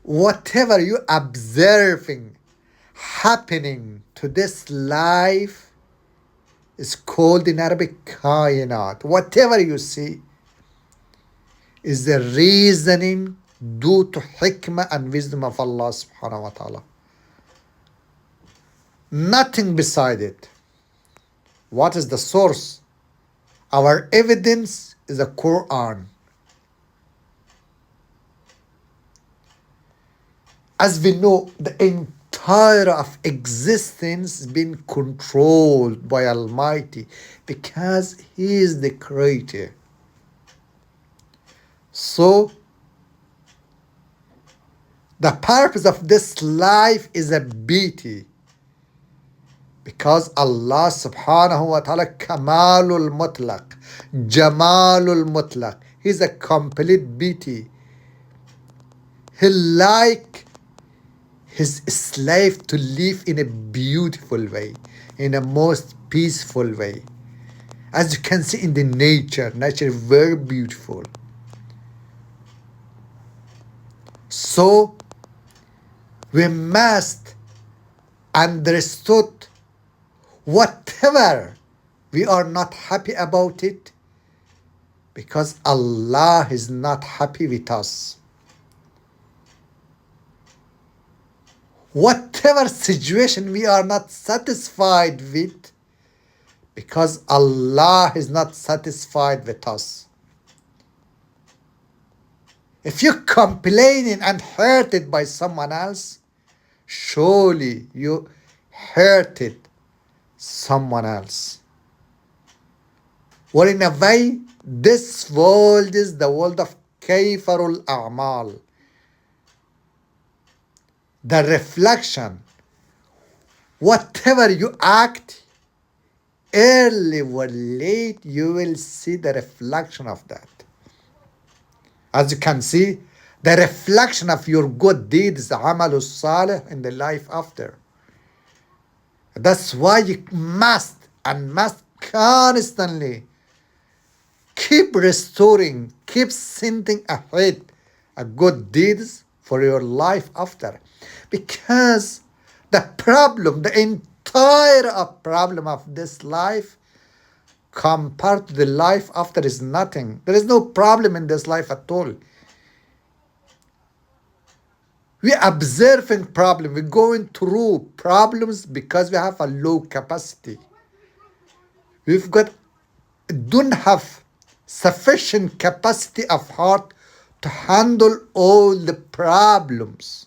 whatever you observing happening to this life is called in Arabic kainat. Whatever you see is the reasoning due to hikmah and wisdom of Allah subhanahu wa ta'ala. Nothing beside it. What is the source? Our evidence is the Quran. As we know, the entire of existence is being controlled by Almighty because He is the creator. So, the purpose of this life is a beauty. Because Allah subhanahu wa ta'ala kamalul mutlaq, jamalul mutlaq. He's a complete beauty. He like his slave to live in a beautiful way, in a most peaceful way. As you can see in the nature is very beautiful. So we must understood whatever we are not happy about it because Allah is not happy with us. Whatever situation we are not satisfied with because Allah is not satisfied with us. If you're complaining and hurted by someone else, surely you hurted someone else. Or in a way, this world is the world of kayfarul a'mal. The reflection. Whatever you act, early or late, you will see the reflection of that. As you can see, the reflection of your good deeds, amalus salih, in the life after. That's why you must constantly keep restoring, keep sending ahead a good deeds for your life after. Because the problem, the entire problem of this life compared to the life after is nothing. There is no problem in this life at all. We observing problem, we're going through problems because we have a low capacity. Don't have sufficient capacity of heart to handle all the problems.